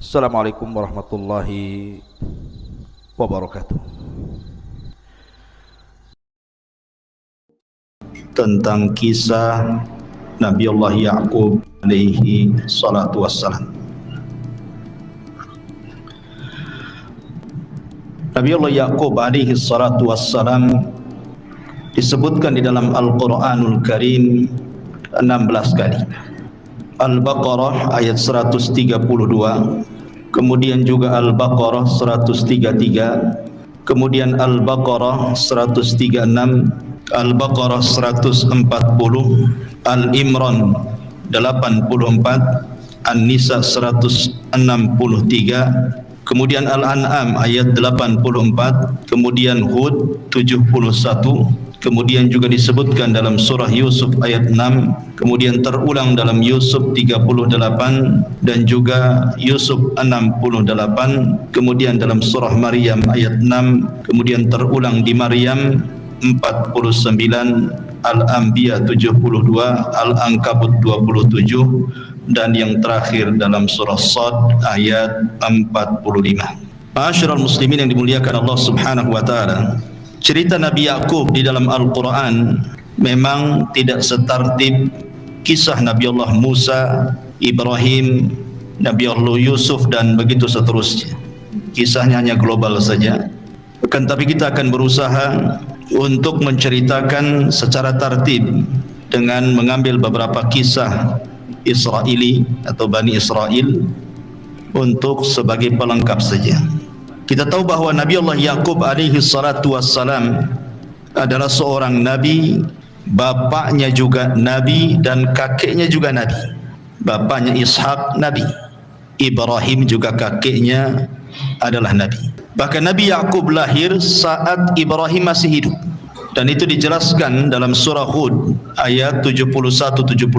Assalamualaikum warahmatullahi wabarakatuh. Tentang kisah Nabiullah Ya'qub alaihi salatu wassalam. Nabiullah Ya'qub alaihi salatu wassalam disebutkan di dalam Al-Quranul Karim 16 kali. Al-Baqarah ayat 132, kemudian juga Al-Baqarah 133, kemudian Al-Baqarah 136, Al-Baqarah 140, Al-Imran 84, An-Nisa 163, kemudian Al-An'am ayat 84, kemudian Hud 71, kemudian juga disebutkan dalam surah Yusuf ayat 6, kemudian terulang dalam Yusuf 38 dan juga Yusuf 68, kemudian dalam surah Maryam ayat 6, kemudian terulang di Maryam 49, Al-Anbiya 72, Al-Ankabut 27, dan yang terakhir dalam surah Shad ayat 45. Ma'asyiral muslimin yang dimuliakan Allah Subhanahu wa taala, cerita Nabi Ya'qub di dalam Al-Quran memang tidak setertib kisah Nabi Allah Musa, Ibrahim, Nabi Allah Yusuf dan begitu seterusnya. Kisahnya hanya global saja. Akan tapi kita akan berusaha untuk menceritakan secara tertib dengan mengambil beberapa kisah Israeli atau Bani Israel untuk sebagai pelengkap saja. Kita tahu bahawa Nabi Allah Ya'qub alaihi salatu wassalam adalah seorang nabi, bapaknya juga nabi dan kakeknya juga nabi. Bapaknya Ishak nabi, Ibrahim juga kakeknya adalah nabi. Bahkan Nabi Ya'qub lahir saat Ibrahim masih hidup. Dan itu dijelaskan dalam surah Hud ayat 71-72.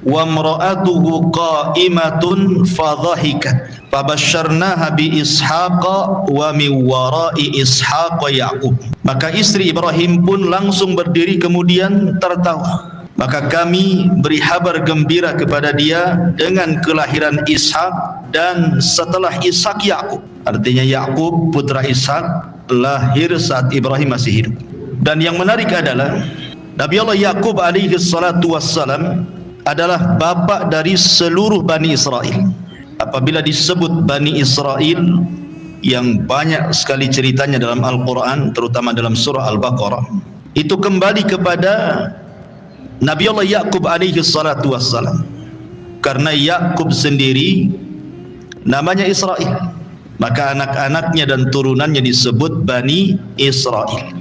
Wa mra'atuhu qa'imatun fadhahikat fabasyarnaha bi Ishaqa wa min wara'i Ishaqa Ya'qub. Maka istri Ibrahim pun langsung berdiri kemudian tertawa. Maka kami beri kabar gembira kepada dia dengan kelahiran Ishak dan setelah Ishak Ya'qub. Artinya Ya'qub putra Ishak lahir saat Ibrahim masih hidup. Dan yang menarik adalah Nabi Allah Ya'qub alaihi salatu wassalam adalah bapa dari seluruh Bani Israel. Apabila disebut Bani Israel yang banyak sekali ceritanya dalam Al-Quran, terutama dalam surah Al-Baqarah, itu kembali kepada Nabi Allah Ya'qub alaihi salatu wassalam. Karena Ya'qub sendiri namanya Israel, maka anak-anaknya dan turunannya disebut Bani Israel.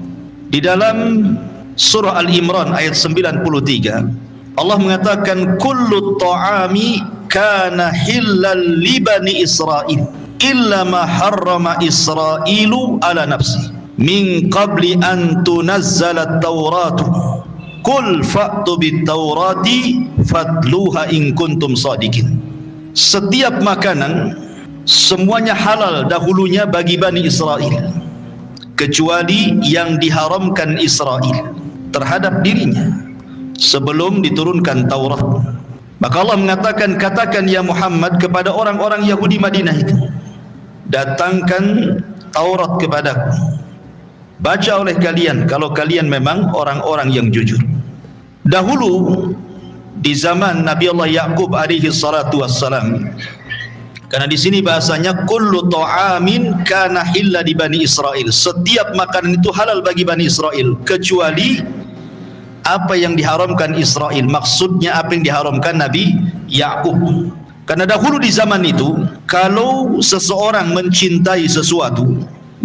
Di dalam surah Al-Imran ayat 93, Allah mengatakan kullu ta'ami kana hillal li bani Israil illa ma harrama Israilu ala nafsi min qabli an tunazzala at-tauratu qul fa'tu bit-taurati fatluha in kuntum shadiqin. Setiap makanan semuanya halal dahulunya bagi Bani Israel, kecuali yang diharamkan Israel terhadap dirinya sebelum diturunkan Taurat. Maka Allah mengatakan, katakan ya Muhammad kepada orang-orang Yahudi Madinah itu, datangkan Taurat kepadaku, baca oleh kalian kalau kalian memang orang-orang yang jujur. Dahulu di zaman Nabi Allah Ya'qub alaihi salatu wassalam, karena di sini bahasanya kullu ta'amin kana hilla di Bani Israel, setiap makanan itu halal bagi Bani Israel kecuali apa yang diharamkan Israel. Maksudnya apa yang diharamkan Nabi Ya'qub. Karena dahulu di zaman itu, kalau seseorang mencintai sesuatu,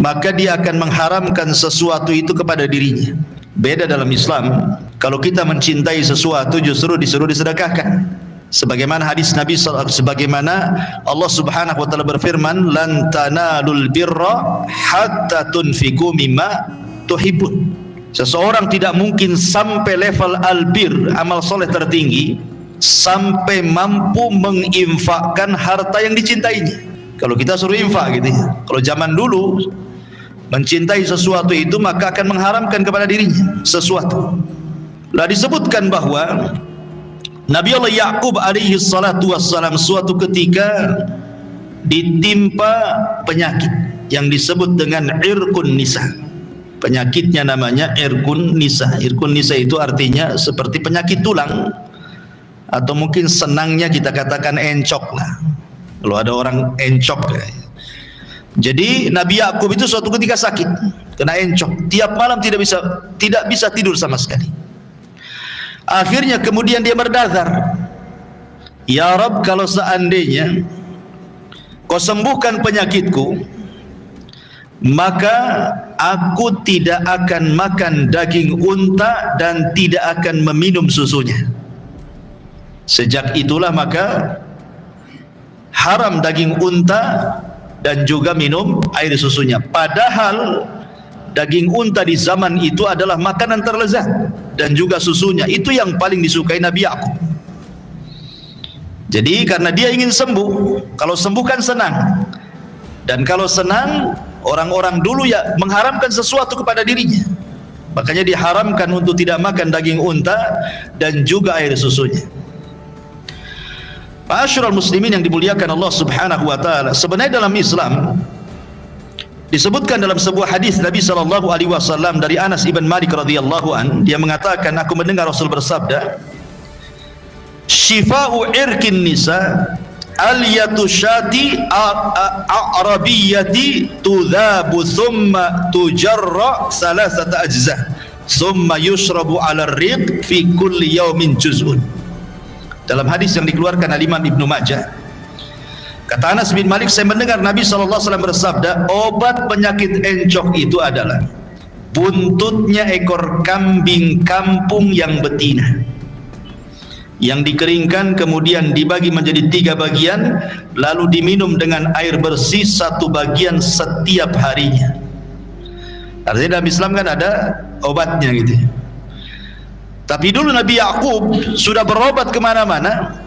maka dia akan mengharamkan sesuatu itu kepada dirinya. Beda dalam Islam, kalau kita mencintai sesuatu justru disuruh disedekahkan. Sebagaimana hadis Nabi sebagaimana Allah Subhanahu wa taala berfirman, "Lan tanalul birra hatta tunfiqu mimma tuhibbun." Seseorang tidak mungkin sampai level albir, amal soleh tertinggi, sampai mampu menginfakkan harta yang dicintainya. Kalau kita suruh infak gitu ya. Kalau zaman dulu mencintai sesuatu itu maka akan mengharamkan kepada dirinya sesuatu. Lah disebutkan bahwa Nabi Allah Ya'qub alaihi salatu wassalam suatu ketika ditimpa penyakit yang disebut dengan irqun nisa. Penyakitnya namanya irqun nisa. Irqun nisa itu artinya seperti penyakit tulang, atau mungkin senangnya kita katakan encok lah. Kalau ada orang encok. Jadi Nabi Ya'qub itu suatu ketika sakit, kena encok. Tiap malam tidak bisa tidur sama sekali. Akhirnya kemudian dia berdazar, "Ya Rabb, kalau seandainya kau sembuhkan penyakitku, maka aku tidak akan makan daging unta dan tidak akan meminum susunya." Sejak itulah maka haram daging unta dan juga minum air susunya. Padahal daging unta di zaman itu adalah makanan terlezat, dan juga susunya itu yang paling disukai Nabi Ya'qub. Jadi karena dia ingin sembuh, kalau sembuh kan senang, dan kalau senang orang-orang dulu ya mengharamkan sesuatu kepada dirinya, makanya diharamkan untuk tidak makan daging unta dan juga air susunya. Ma'asyiral muslimin yang dimuliakan Allah Subhanahu wa taala, sebenarnya dalam Islam disebutkan dalam sebuah hadis Nabi sallallahu alaihi wasallam dari Anas ibn Malik radhiyallahu an, dia mengatakan, aku mendengar Rasul bersabda, "Shifa'u irqin nisa al-yatu syati a'rabiyyati tudhabu thumma tujarra salasata ajza thumma yushrabu 'ala ar-riq fi kulli yawmin juz'un." Dalam hadis yang dikeluarkan oleh Imam Ibnu Majah, kata Anas bin Malik, saya mendengar Nabi SAW bersabda, obat penyakit encok itu adalah buntutnya ekor kambing kampung yang betina, yang dikeringkan kemudian dibagi menjadi 3 bagian, lalu diminum dengan air bersih 1 bagian setiap harinya. Artinya dalam Islam kan ada obatnya gitu. Tapi dulu Nabi Ya'qub sudah berobat kemana-mana,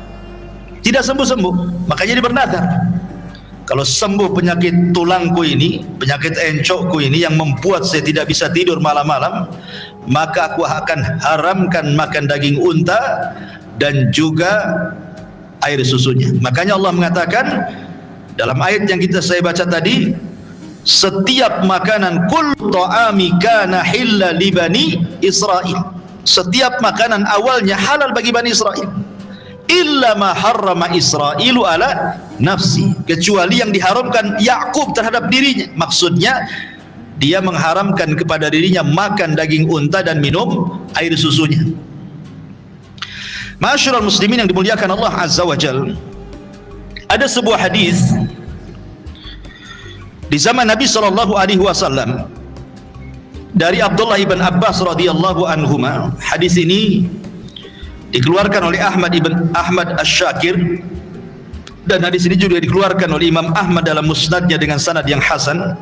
tidak sembuh-sembuh, makanya dia bernazar, kalau sembuh penyakit tulangku ini, penyakit encokku ini yang membuat saya tidak bisa tidur malam-malam, maka aku akan haramkan makan daging unta dan juga air susunya. Makanya Allah mengatakan dalam ayat yang saya baca tadi, setiap makanan kul ta'ami kana hilla li bani Israil, setiap makanan awalnya halal bagi Bani Israel, illa ma harrama Israilu ala nafsi, kecuali yang diharamkan Ya'qub terhadap dirinya. Maksudnya dia mengharamkan kepada dirinya makan daging unta dan minum air susunya. Ma'asyiral muslimin yang dimuliakan Allah Azza wa Jalla, ada sebuah hadis di zaman Nabi sallallahu alaihi wasallam dari Abdullah ibn Abbas radhiyallahu anhuma. Hadis ini dikeluarkan oleh Ahmad ibn Ahmad Asy-Syakir, dan hadis ini juga dikeluarkan oleh Imam Ahmad dalam musnadnya dengan sanad yang hasan.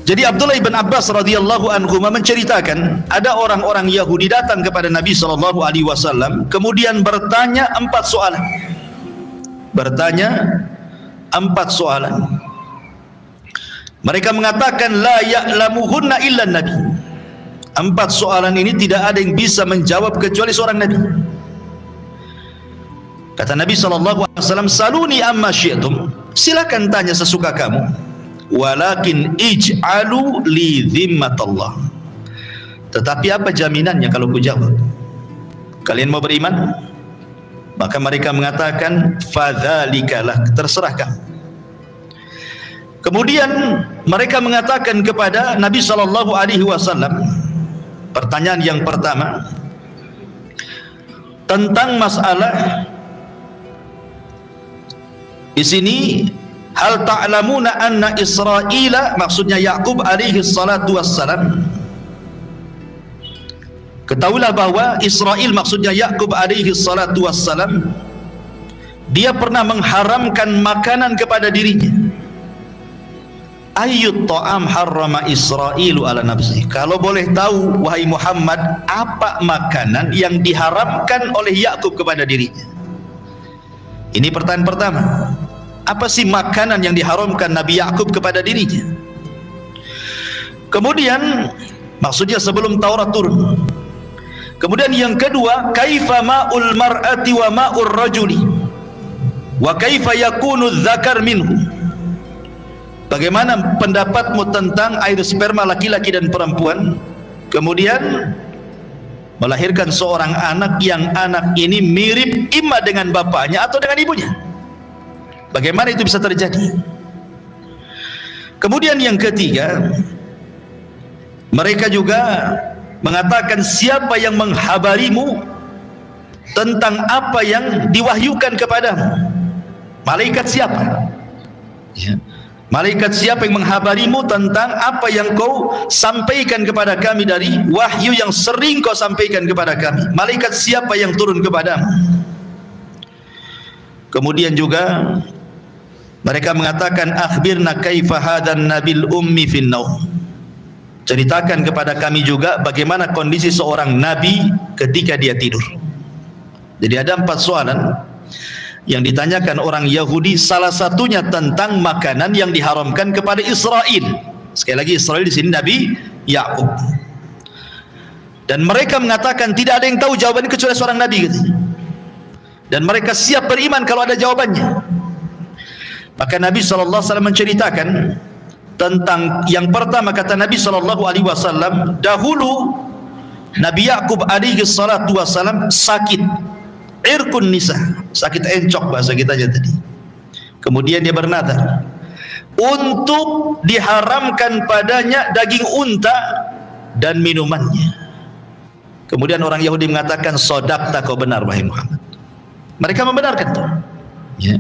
Jadi Abdullah ibn Abbas radhiyallahu anhuma menceritakan, ada orang-orang Yahudi datang kepada Nabi sallallahu alaihi wasallam, kemudian bertanya 4 soalan. Bertanya 4 soalan. Mereka mengatakan la ya'lamuhunna illa nabi. 4 soalan ini tidak ada yang bisa menjawab kecuali seorang nabi. Kata Nabi SAW, saluni amma syi'tum, silakan tanya sesuka kamu, walakin ij'alu li dhimmatallah, tetapi apa jaminannya kalau ku jawab? Kalian mau beriman? Maka mereka mengatakan fadzalikalah, terserah kamu. Kemudian mereka mengatakan kepada Nabi SAW, pertanyaan yang pertama tentang masalah di sini, hal ta'lamuna anna Israila, maksudnya Ya'qub alaihi salatu wassalam, Ketahuilah bahwa Israel maksudnya Yakub alaihi salatu wassalam, dia pernah mengharamkan makanan kepada dirinya. Ayyut ta'am harrama Israilu ala nafsi. Kalau boleh tahu wahai Muhammad, apa makanan yang diharamkan oleh Yakub kepada dirinya? Ini pertanyaan pertama. Apa sih makanan yang diharamkan Nabi Yakub kepada dirinya? Kemudian maksudnya sebelum Taurat turun. Kemudian yang kedua, kaifa ma'ul mar'ati wa ma'ur rajuli wa kaifa yakunu dzakar minhu. Bagaimana pendapatmu tentang air sperma laki-laki dan perempuan, kemudian melahirkan seorang anak yang anak ini mirip imma dengan bapaknya atau dengan ibunya? Bagaimana itu bisa terjadi? Kemudian yang ketiga, mereka juga mengatakan, siapa yang menghabarimu tentang apa yang diwahyukan kepadamu? Malaikat siapa? Ya. Malaikat siapa yang menghabarimu tentang apa yang kau sampaikan kepada kami dari wahyu yang sering kau sampaikan kepada kami? Malaikat siapa yang turun kepadamu? Kemudian juga mereka mengatakan, akhbirna kaifa hadan nabil ummi fin naum. Ceritakan kepada kami juga bagaimana kondisi seorang nabi ketika dia tidur. Jadi ada 4 soalan yang ditanyakan orang Yahudi, salah satunya tentang makanan yang diharamkan kepada Israel. Sekali lagi, Israel di sini Nabi Yakub. Dan mereka mengatakan tidak ada yang tahu jawabannya kecuali seorang nabi gitu. Dan mereka siap beriman kalau ada jawabannya. Maka Nabi SAW menceritakan tentang yang pertama, kata Nabi SAW, dahulu Nabi Yakub alaihi salatu wassalam sakit irkun nisa, sakit encok bahasa kita aja tadi. Kemudian dia bernadar untuk diharamkan padanya daging unta dan minumannya. Kemudian orang Yahudi mengatakan, sodaqta, kau benar wahai Muhammad. Mereka membenarkan itu. Ya.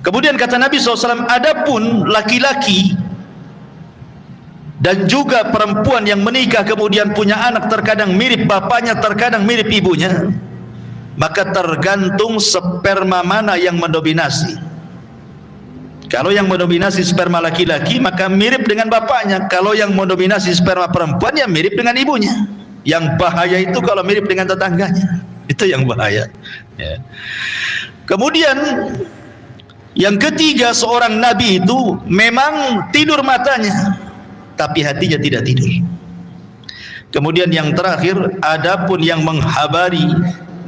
Kemudian kata Nabi SAW, adapun laki-laki dan juga perempuan yang menikah kemudian punya anak, terkadang mirip bapaknya, terkadang mirip ibunya, maka tergantung sperma mana yang mendominasi. Kalau yang mendominasi sperma laki-laki, maka mirip dengan bapaknya. Kalau yang mendominasi sperma perempuan, ya mirip dengan ibunya. Yang bahaya itu kalau mirip dengan tetangganya, itu yang bahaya. Ya. Kemudian yang ketiga, seorang nabi itu memang tidur matanya, tapi hatinya tidak tidur. Kemudian yang terakhir, adapun yang menghabari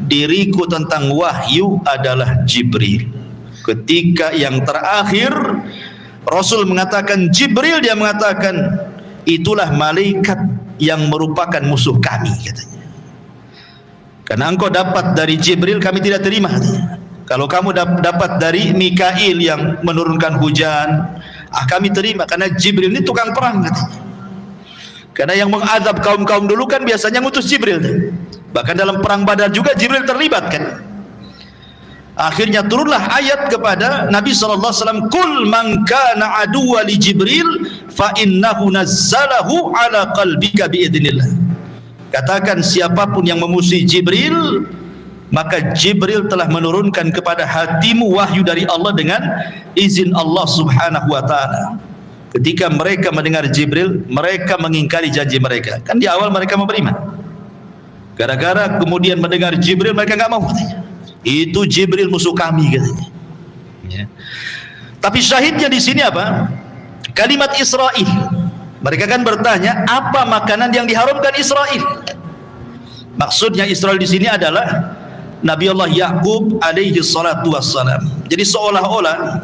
diriku tentang wahyu adalah Jibril. Ketika yang terakhir Rasul mengatakan Jibril, dia mengatakan itulah malaikat yang merupakan musuh kami, katanya. Karena engkau dapat dari Jibril, kami tidak terima, katanya. Kalau kamu dapat dari Mikail yang menurunkan hujan, kami terima, karena Jibril ini tukang perang, katanya. Karena yang mengadab kaum-kaum dulu kan biasanya ngutus Jibril. Bahkan dalam perang Badar juga Jibril terlibat kan. Akhirnya turunlah ayat kepada Nabi SAW, kul man kana aduwa li Jibril fa innahu nazzalahu ala qalbika biidznillah. Katakan, siapapun yang memusuhi Jibril, maka Jibril telah menurunkan kepada hatimu wahyu dari Allah dengan izin Allah Subhanahu wa ta'ala. Ketika mereka mendengar Jibril, mereka mengingkari janji mereka. Kan di awal mereka mau beriman. Gara-gara kemudian mendengar Jibril, mereka enggak mau, katanya. Itu Jibril musuh kami, katanya. Ya. Tapi syahidnya di sini apa? Kalimat Israel. Mereka kan bertanya, apa makanan yang diharamkan Israel? Maksudnya Israel di sini adalah Nabi Allah Yakub alaihi salatu wassalam. Jadi seolah-olah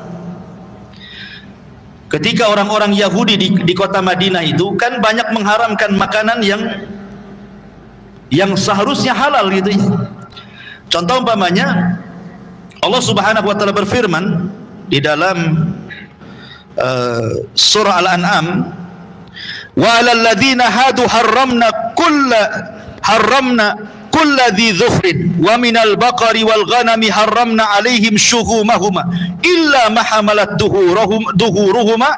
ketika orang-orang Yahudi di kota Madinah itu kan banyak mengharamkan makanan yang seharusnya halal gitu ya. Contoh umpamanya Allah Subhanahu wa taala berfirman di dalam surah Al-An'am, wa 'alal ladzina hadu harramna kulla dhi dhufrin wa minal baqari wal ghanami harramna 'alaihim shuhumahuma illa ma hamalat duhuruhuma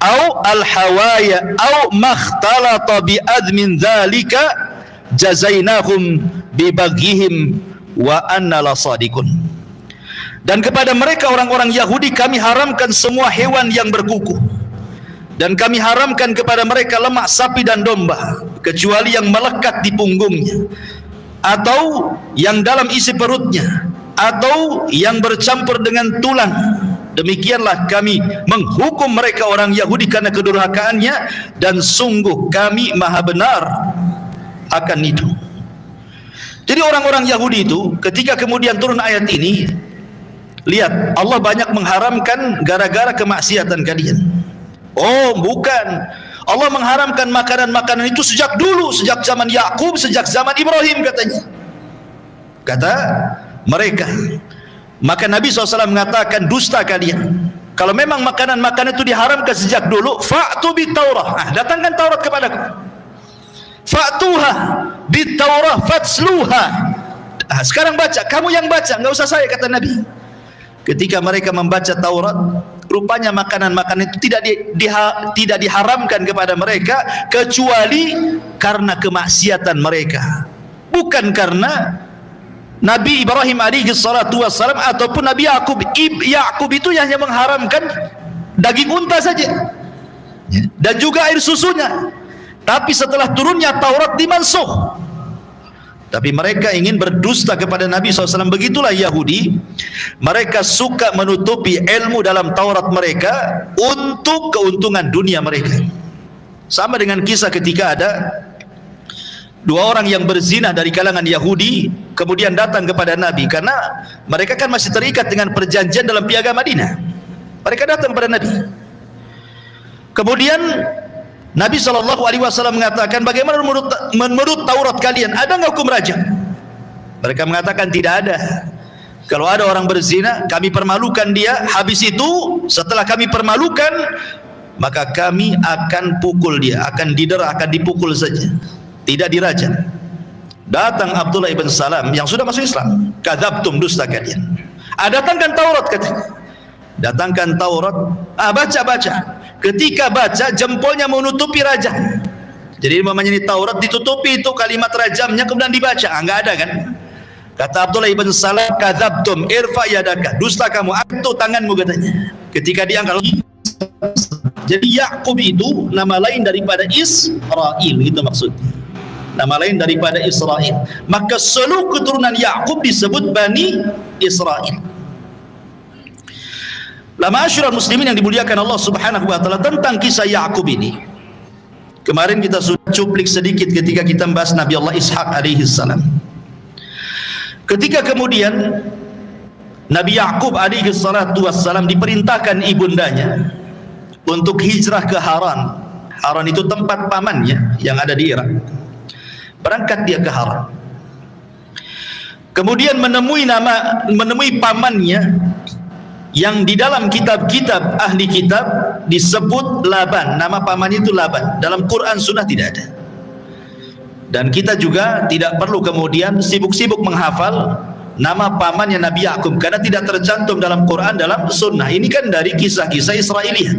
aw al hawaya aw makhtalata bi admin dzalika jazainahum bibaghihim wa anna lasadiqun. Dan kepada mereka orang-orang Yahudi kami haramkan semua hewan yang berkuku, dan kami haramkan kepada mereka lemak sapi dan domba kecuali yang melekat di punggungnya, atau yang dalam isi perutnya, atau yang bercampur dengan tulang. Demikianlah kami menghukum mereka orang Yahudi karena kedurhakaannya, dan sungguh kami maha benar akan itu. Jadi orang-orang Yahudi itu ketika kemudian turun ayat ini, lihat, Allah banyak mengharamkan gara-gara kemaksiatan kalian. Oh bukan, Allah mengharamkan makanan-makanan itu sejak dulu, sejak zaman Yakub, sejak zaman Ibrahim katanya, kata mereka. Maka Nabi SAW mengatakan, dusta kalian. Kalau memang makanan-makanan itu diharamkan sejak dulu, fa'tu bit-Taurah, datangkan Taurat kepadaku. Fa'tuha bit-Taurah fatsluha. Sekarang baca, kamu yang baca, enggak usah saya, kata Nabi. Ketika mereka membaca Taurat, rupanya makanan-makanan itu tidak diharamkan kepada mereka kecuali karena kemaksiatan mereka, bukan karena Nabi Ibrahim alaihi salatu wassalam ataupun Nabi Yakub. Yakub itu hanya mengharamkan daging unta saja dan juga air susunya, tapi setelah turunnya Taurat dimansuh. Tapi mereka ingin berdusta kepada Nabi SAW. Begitulah Yahudi, mereka suka menutupi ilmu dalam Taurat mereka untuk keuntungan dunia mereka. Sama dengan kisah ketika ada dua orang yang berzina dari kalangan Yahudi, kemudian datang kepada Nabi, karena mereka kan masih terikat dengan perjanjian dalam piagam Madinah. Mereka datang kepada Nabi. Kemudian Nabi SAW mengatakan, bagaimana menurut Taurat kalian, ada nggak hukum rajam? Mereka mengatakan tidak ada. Kalau ada orang berzina, kami permalukan dia. Habis itu, setelah kami permalukan, maka kami akan pukul dia, akan didera, akan dipukul saja, tidak dirajam. Datang Abdullah ibn Salam yang sudah masuk Islam, kadzabtum, dusta kalian. Datangkan Taurat katanya. Datangkan Taurat, baca. Ketika baca, jempolnya menutupi rajam. Jadi namanya ini Taurat ditutupi itu kalimat rajamnya, kemudian dibaca, enggak ada kan? Kata Abdullah ibn Salam, kadzabtum, irfa yadaka, dusta kamu, angkat tanganmu katanya. Ketika diangkat, jadi Yakub itu nama lain daripada Israel, itu maksudnya. Nama lain daripada Israel. Maka seluruh keturunan Yakub disebut Bani Israel. Ma'asyiral muslimin yang dimuliakan Allah Subhanahu wa taala, tentang kisah Yakub ini kemarin kita sudah cuplik sedikit ketika kita membahas Nabi Allah Ishak alaihi salam. Ketika kemudian Nabi Yakub alaihi salatu wassalam diperintahkan ibundanya untuk hijrah ke Haran. Haran itu tempat pamannya yang ada di Irak. Berangkat dia ke Haran. Kemudian menemui pamannya yang di dalam kitab-kitab ahli kitab disebut Laban. Nama pamannya itu Laban. Dalam Quran sunnah tidak ada. Dan kita juga tidak perlu kemudian sibuk-sibuk menghafal nama pamannya Nabi Yakub, karena tidak tercantum dalam Quran, dalam sunnah. Ini kan dari kisah-kisah Israiliyah.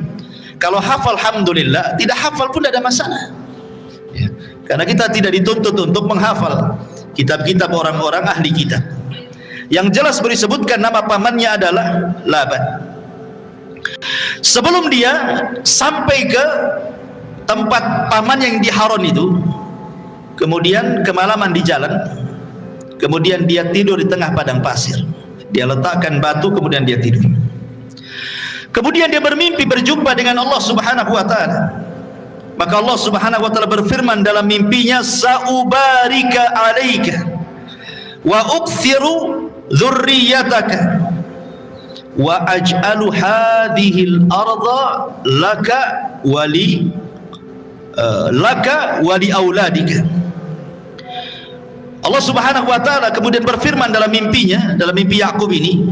Kalau hafal, alhamdulillah. Tidak hafal pun tidak ada masalah ya. Karena kita tidak dituntut untuk menghafal kitab-kitab orang-orang ahli kitab. Yang jelas disebutkan nama pamannya adalah Laban. Sebelum dia sampai ke tempat paman yang di Haran itu, kemudian kemalaman di jalan, kemudian dia tidur di tengah padang pasir. Dia letakkan batu, kemudian dia tidur. Kemudian dia bermimpi berjumpa dengan Allah Subhanahu wa taala. Maka Allah Subhanahu wa taala berfirman dalam mimpinya, sa'ubarika 'alaika wa ukthiru dzurriyyataka wa aj'alu hadhil arda laka wali auladika. Allah Subhanahu wa taala kemudian berfirman dalam mimpinya, dalam mimpi Yakub ini,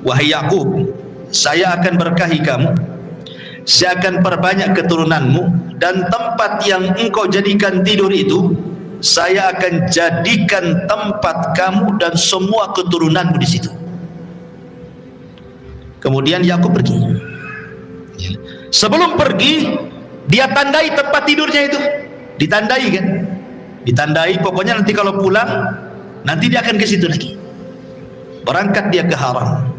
wahai Yakub, saya akan berkahi kamu, saya akan perbanyak keturunanmu, dan tempat yang engkau jadikan tidur itu saya akan jadikan tempat kamu dan semua keturunanmu di situ. Kemudian Yakub pergi. Sebelum pergi, dia tandai tempat tidurnya itu, ditandai kan. ditandai, pokoknya nanti kalau pulang nanti dia akan ke situ lagi. Berangkat dia ke Haram.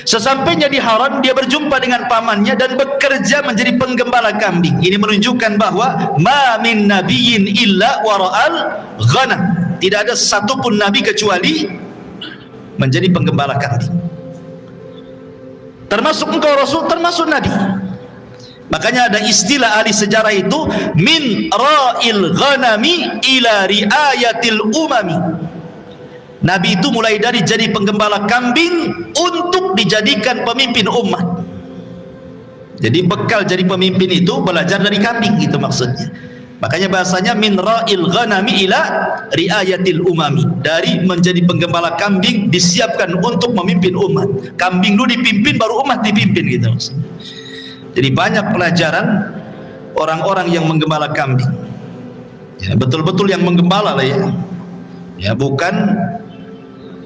Sesampainya di Haram, dia berjumpa dengan pamannya dan bekerja menjadi penggembala kambing. Ini menunjukkan bahwa ma min nabiyyin illa wara'al ghanam. Tidak ada satupun nabi kecuali menjadi penggembala kambing. Termasuk engkau Rasul, termasuk nabi. Makanya ada istilah ahli sejarah itu, min ra'il ghanami ila riayatil umami. Nabi itu mulai dari jadi penggembala kambing untuk dijadikan pemimpin umat. Jadi bekal jadi pemimpin itu belajar dari kambing, gitu maksudnya. Makanya bahasanya min ra'il ghanami ila riayatil umami. Dari menjadi penggembala kambing disiapkan untuk memimpin umat. Kambing dulu dipimpin baru umat dipimpin, gitu maksudnya. Jadi banyak pelajaran orang-orang yang menggembala kambing. Ya, betul-betul yang menggembala lah ya. Ya, bukan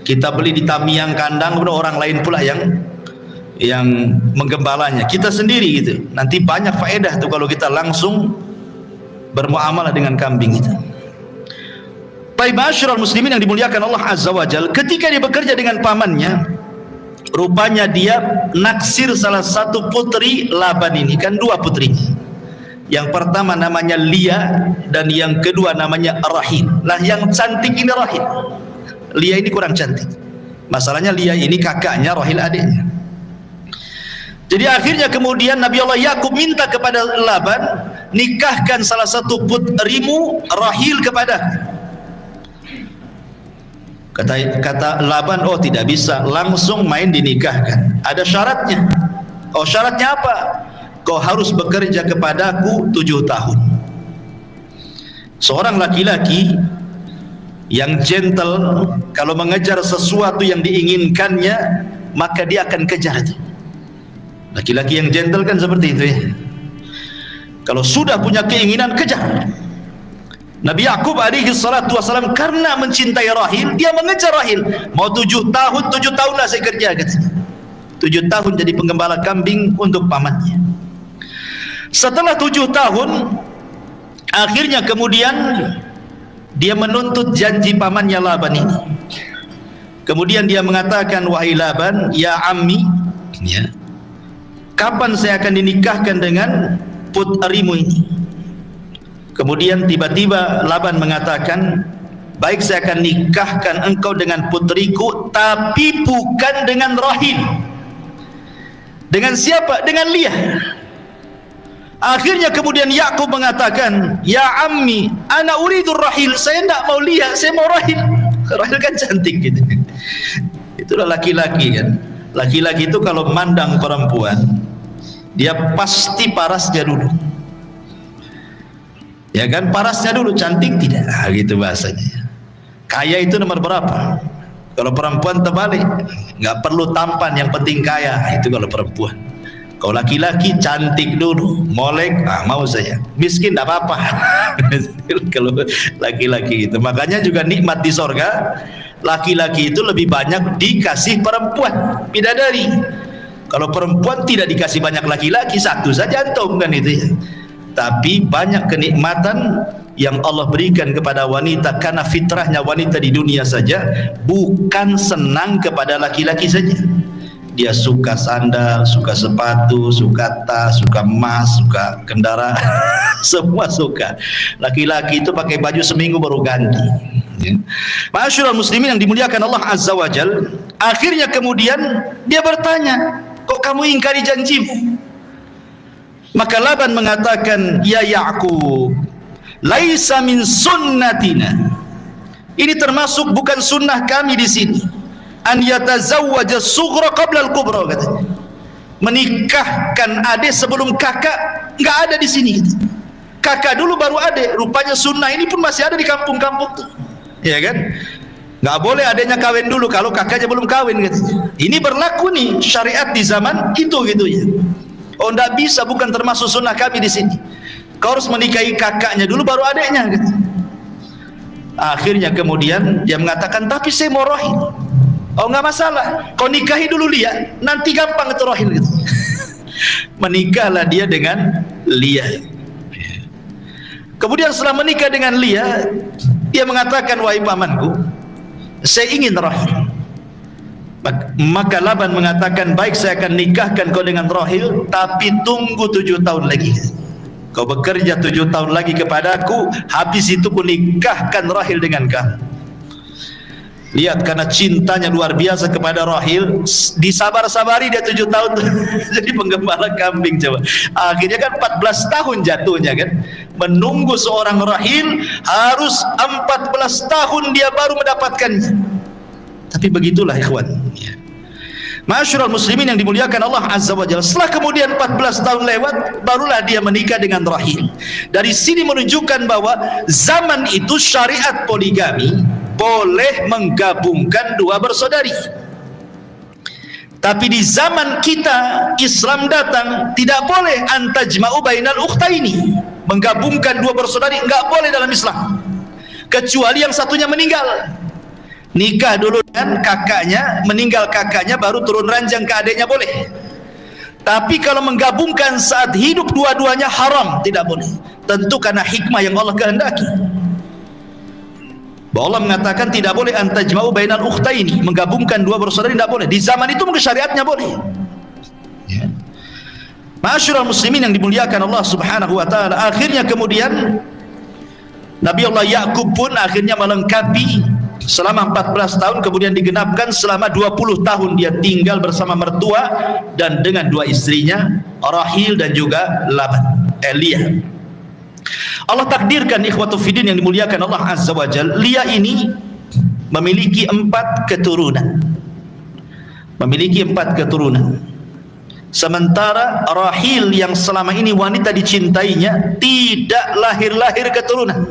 kita beli di Tamiang kandang, kemudian orang lain pula yang menggembalanya. Kita sendiri gitu. Nanti banyak faedah tuh kalau kita langsung bermuamalah dengan kambing itu. Baik, ma'asyiral muslimin yang dimuliakan Allah Azza wa Jalla, ketika dia bekerja dengan pamannya, rupanya dia naksir salah satu putri Laban ini, kan dua putrinya. Yang pertama namanya Lia dan yang kedua namanya Rahil. Lah yang cantik ini Rahil. Lia ini kurang cantik. Masalahnya Lia ini kakaknya, Rahil adiknya. Jadi akhirnya kemudian Nabi Allah Yakub minta kepada Laban, nikahkan salah satu putrimu Rahil kepada. Kata Laban, oh tidak bisa, langsung main dinikahkan. Ada syaratnya. Oh, syaratnya apa? Kau harus bekerja kepadaku 7 tahun. Seorang laki-laki yang gentle, kalau mengejar sesuatu yang diinginkannya, maka dia akan kejar itu. Laki-laki yang gentle kan seperti itu ya. Kalau sudah punya keinginan, kejar. Nabi Yakub alaihi salatu wasalam karena mencintai Rahil, dia mengejar Rahil. Mau 7 tahun lah saya kerja, katanya. 7 tahun jadi penggembala kambing untuk pamannya. Setelah 7 tahun, akhirnya kemudian dia menuntut janji pamannya Laban ini. Kemudian dia mengatakan, wahai Laban, ya ammi, ya, kapan saya akan dinikahkan dengan putrimu ini? Kemudian tiba-tiba Laban mengatakan, baik, saya akan nikahkan engkau dengan putriku, tapi bukan dengan Rahil. Dengan siapa? Dengan Lia. Akhirnya kemudian Yakub mengatakan, ya ammi, ana uridur Rahil, saya tidak mau Lia, saya mau Rahil. Rahil kan cantik gitu. Itulah laki-laki kan. Laki-laki itu kalau mandang perempuan, dia pasti parasnya dulu. Ya kan, parasnya dulu, cantik tidak, gitu bahasanya. Kaya itu nomor berapa? Kalau perempuan terbalik, nggak perlu tampan, yang penting kaya. Itu kalau perempuan. Kalau laki-laki cantik dulu, molek, mau saya. Miskin tidak apa-apa. Kalau laki-laki itu, makanya juga nikmat di sorga, laki-laki itu lebih banyak dikasih perempuan, bidadari. Kalau perempuan tidak dikasih banyak laki-laki, satu saja antum kan itu ya. Tapi banyak kenikmatan yang Allah berikan kepada wanita, karena fitrahnya wanita di dunia saja bukan senang kepada laki-laki saja. Dia suka sandal, suka sepatu, suka tas, suka emas, suka kendaraan, semua suka. Laki-laki itu pakai baju seminggu baru ganti. Ma'asyiral muslimin yang dimuliakan Allah Azza wa Jalla, akhirnya kemudian dia bertanya, kok kamu ingkari janjimu? Maka Laban mengatakan, ya Yakub, laisa min sunnatina. Ini termasuk bukan sunnah kami di sini. An yatazawwaja sughra qabla al-kubra, katanya. Menikahkan adik sebelum kakak, enggak ada di sini. Kakak dulu baru adik. Rupanya sunnah ini pun masih ada di kampung-kampung tuh. Ya kan? Enggak boleh adiknya kawin dulu kalau kakaknya belum kawin, katanya. Ini berlaku nih syariat di zaman itu gitu ya. Oh, enggak bisa, bukan termasuk sunnah kami di sini. Kau harus menikahi kakaknya dulu baru adiknya, gitu. Akhirnya kemudian dia mengatakan, tapi saya mau Rahil. Oh, enggak masalah, kau nikahi dulu Lia, nanti gampang itu Rahil, gitu. Menikahlah dia dengan Lia. Kemudian setelah menikah dengan Lia, dia mengatakan, wahai pamanku, saya ingin Rahil. Maka Laban mengatakan, baik, saya akan nikahkan kau dengan Rahil, tapi tunggu 7 tahun lagi. Kau bekerja 7 tahun lagi kepadaku, habis itu ku nikahkan Rahil dengan kamu. Lihat, karena cintanya luar biasa kepada Rahil, disabar-sabari dia 7 tahun jadi penggembala kambing. Coba, akhirnya kan 14 tahun jatuhnya kan, menunggu seorang Rahil harus 14 tahun dia baru mendapatkannya. Tapi begitulah ikhwan, Ma'asyiral muslimin yang dimuliakan Allah Azza wa Jalla. Setelah kemudian 14 tahun lewat, barulah dia menikah dengan Rahil. Dari sini menunjukkan bahwa zaman itu syariat poligami boleh menggabungkan 2 bersaudari. Tapi di zaman kita Islam datang, tidak boleh antajma'u bainal ukhtaini, menggabungkan 2 bersaudari, enggak boleh dalam Islam, kecuali yang satunya meninggal. Nikah dulu dengan kakaknya, meninggal kakaknya, baru turun ranjang ke adiknya boleh. Tapi kalau menggabungkan saat hidup dua-duanya haram, tidak boleh. Tentu karena hikmah yang Allah kehendaki. Bahwa Allah mengatakan tidak boleh antajma'u bainal ukhtaini, menggabungkan 2 bersaudara tidak boleh. Di zaman itu mungkin syariatnya boleh. Ya. Ma'asyiral muslimin yang dimuliakan Allah Subhanahu wa taala, akhirnya kemudian Nabi Allah Ya'qub pun akhirnya melengkapi selama 14 tahun, kemudian digenapkan selama 20 tahun dia tinggal bersama mertua dan dengan 2 istrinya, Rahil dan juga Laban, Lia. Allah takdirkan ikhwatu fiddin yang dimuliakan Allah Azza wa Jalla, Lia ini memiliki 4 keturunan. Memiliki 4 keturunan. Sementara Rahil yang selama ini wanita dicintainya tidak lahir-lahir keturunan.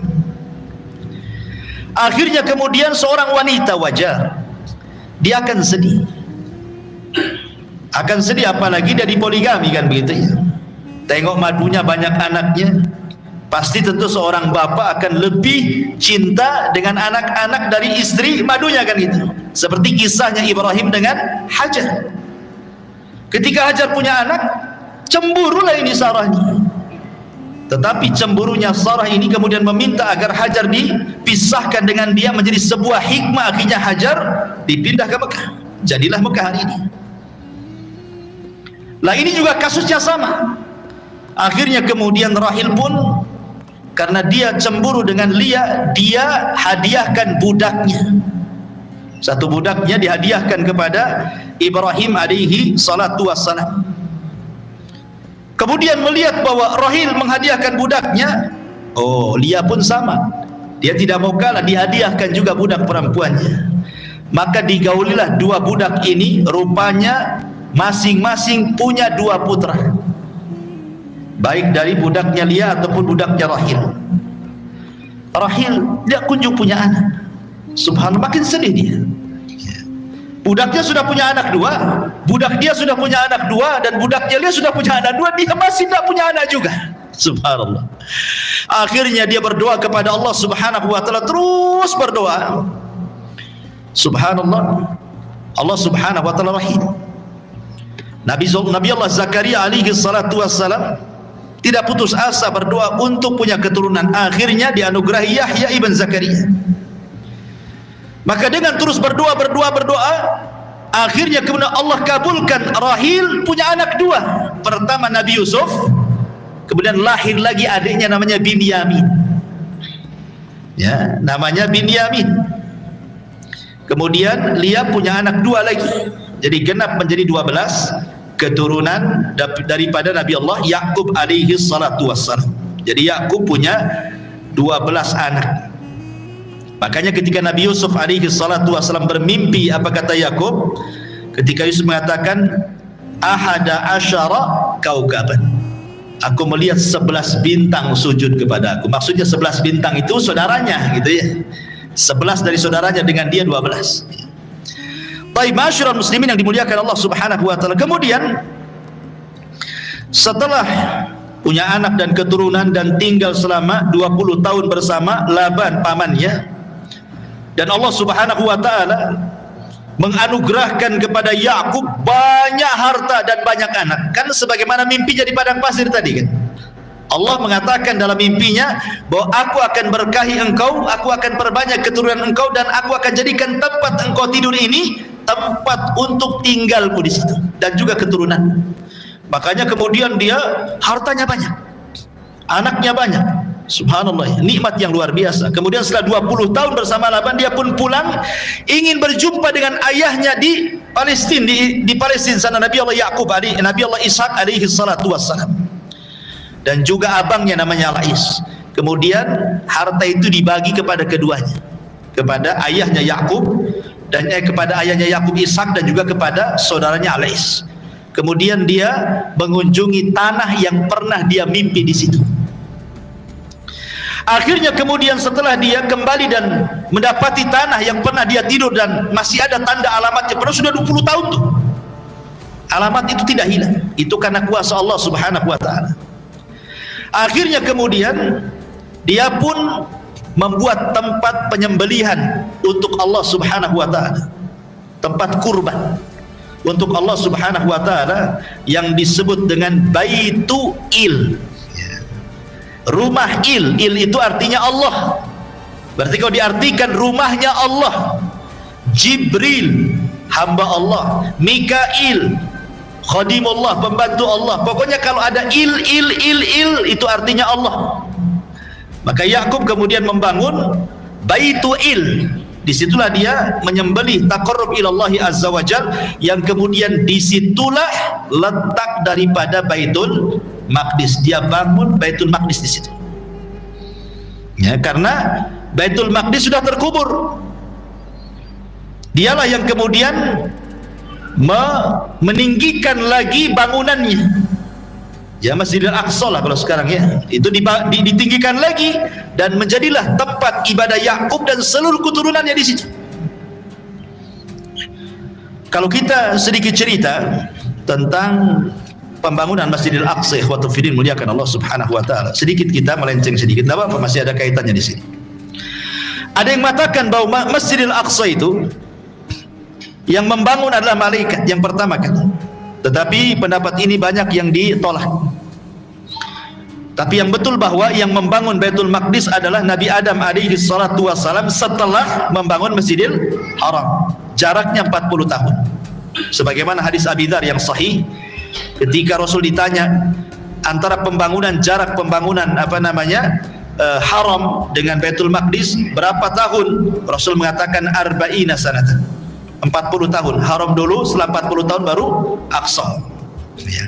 Akhirnya kemudian seorang wanita wajar, dia akan sedih. Akan sedih apalagi dia dipoligami kan begitu ya. Tengok madunya banyak anaknya, pasti tentu seorang bapak akan lebih cinta dengan anak-anak dari istri madunya kan gitu. Seperti kisahnya Ibrahim dengan Hajar. Ketika Hajar punya anak, cemburulah ini Sarahnya. Tetapi cemburunya Sarah ini kemudian meminta agar Hajar dipisahkan dengan dia, menjadi sebuah hikmah. Akhirnya Hajar dipindah ke Mekah. Jadilah Mekah hari ini. Lah ini juga kasusnya sama. Akhirnya kemudian Rahil pun karena dia cemburu dengan Lia, dia hadiahkan budaknya. Satu budaknya dihadiahkan kepada Ibrahim alaihi salatu wassalam. Kemudian melihat bahwa Rahil menghadiahkan budaknya, oh Lia pun sama, dia tidak mau kalah, dihadiahkan juga budak perempuannya. Maka digaulilah 2 budak ini, rupanya masing-masing punya 2 putra, baik dari budaknya Lia ataupun budaknya Rahil. Rahil tidak kunjung punya anak. Subhanallah, makin sedih dia. Budaknya sudah punya anak 2, budak dia sudah punya anak 2, dan budaknya dia sudah punya anak 2, dia masih tidak punya anak juga. Subhanallah. Akhirnya dia berdoa kepada Allah Subhanahu wa taala, terus berdoa. Subhanallah, Allah Subhanahu wa taala rahim. Nabi Allah Zakaria alaihi salatu wassalam tidak putus asa berdoa untuk punya keturunan. Akhirnya dianugerahi Yahya ibn Zakaria. Maka dengan terus berdoa, akhirnya kemudian Allah kabulkan. Rahil punya anak 2. Pertama Nabi Yusuf, kemudian lahir lagi adiknya namanya Binyamin. Ya, namanya Binyamin. Kemudian Lia punya anak 2 lagi. Jadi genap menjadi 12 keturunan daripada Nabi Allah Ya'qub alaihi salatu wassalam. Jadi Ya'qub punya 12 anak. Makanya ketika Nabi Yusuf alaihi salatu wassalam bermimpi, apa kata Yakub? Ketika Yusuf mengatakan ahada asyara kaukaban, aku melihat 11 bintang sujud kepada aku. Maksudnya 11 bintang itu saudaranya gitu ya. 11 dari saudaranya, dengan dia 12. Baik, masyarakat muslimin yang dimuliakan Allah Subhanahu wa taala. Kemudian setelah punya anak dan keturunan dan tinggal selama 20 tahun bersama Laban pamannya, dan Allah Subhanahu wa taala menganugerahkan kepada Yakub banyak harta dan banyak anak, kan sebagaimana mimpinya di padang pasir tadi kan. Allah mengatakan dalam mimpinya bahwa aku akan berkahi engkau, aku akan perbanyak keturunan engkau, dan aku akan jadikan tempat engkau tidur ini tempat untuk tinggalmu di situ dan juga keturunan. Makanya kemudian dia hartanya banyak, anaknya banyak. Subhanallah, nikmat yang luar biasa. Kemudian setelah 20 tahun bersama Laban, dia pun pulang ingin berjumpa dengan ayahnya di Palestina, di Palestina sana, Nabi Allah Yaqub, Nabi Allah Ishak alaihi salatu wassalam, dan juga abangnya namanya Lais. Kemudian harta itu dibagi kepada keduanya, kepada ayahnya Yakub dan kepada ayahnya Yakub Ishak, dan juga kepada saudaranya Lais. Kemudian dia mengunjungi tanah yang pernah dia mimpi di situ. Akhirnya kemudian setelah dia kembali dan mendapati tanah yang pernah dia tidur dan masih ada tanda alamatnya, padahal sudah 20 tahun tuh, alamat itu tidak hilang. Itu karena kuasa Allah subhanahu wa ta'ala. Akhirnya kemudian dia pun membuat tempat penyembelihan untuk Allah subhanahu wa ta'ala, tempat kurban untuk Allah subhanahu wa ta'ala yang disebut dengan Baitu Il, rumah Il. Il itu artinya Allah. Berarti kalau diartikan rumahnya Allah, Jibril hamba Allah, Mikail khadimullah, pembantu Allah. Pokoknya kalau ada il itu artinya Allah. Maka Yakub kemudian membangun Baitu Il. Disitulah dia menyembelih taqarrub ilallahi azza wajal, yang kemudian disitulah letak daripada Baitul Maqdis. Dia bangun Baitul Maqdis di situ. Ya, karena Baitul Maqdis sudah terkubur. Dialah yang kemudian meninggikan lagi bangunannya. Ya, Masjidil Aqsa lah kalau sekarang ya. Itu ditinggikan lagi dan menjadilah tempat ibadah Yakub dan seluruh keturunannya di situ. Kalau kita sedikit cerita tentang pembangunan Masjidil Aqsa, ikhwatul fillah muliakan Allah Subhanahu wa taala. Sedikit kita melenceng sedikit, enggak apa-apa, masih ada kaitannya di sini. Ada yang mengatakan bahwa Masjidil Aqsa itu yang membangun adalah malaikat yang pertama kali. Tetapi pendapat ini banyak yang ditolak. Tapi yang betul bahwa yang membangun Baitul Maqdis adalah Nabi Adam alaihi salatu wassalam setelah membangun Masjidil Haram. Jaraknya 40 tahun. Sebagaimana hadis Abi Dzar yang sahih, ketika Rasul ditanya antara jarak pembangunan Haram dengan Baitul Maqdis berapa tahun, Rasul mengatakan arba'ina sanatan, 40 tahun. Haram dulu, setelah 40 tahun baru Aqsa. Ya.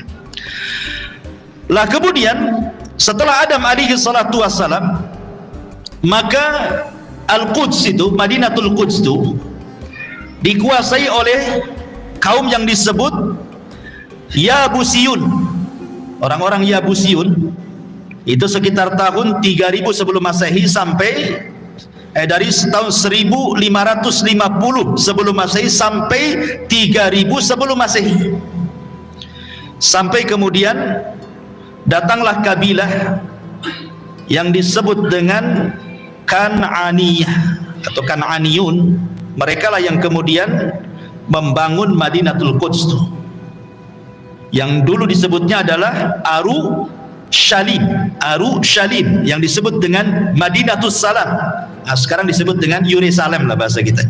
Lah kemudian setelah Adam alaihi salatu wassalam, maka Al-Quds itu, Madinatul Quds itu dikuasai oleh kaum yang disebut Yabusiyun. Orang-orang Yabusiyun itu sekitar tahun 3000 sebelum Masehi sampai dari tahun 1550 sebelum Masehi sampai 3000 sebelum Masehi. Sampai kemudian datanglah kabilah yang disebut dengan Kan'aniyah atau Kan'aniyun. Mereka lah yang kemudian membangun Madinatul Quds, yang dulu disebutnya adalah Aru Shalim, yang disebut dengan Madinatus Salam. Nah, sekarang disebut dengan Yerusalem lah bahasa kita.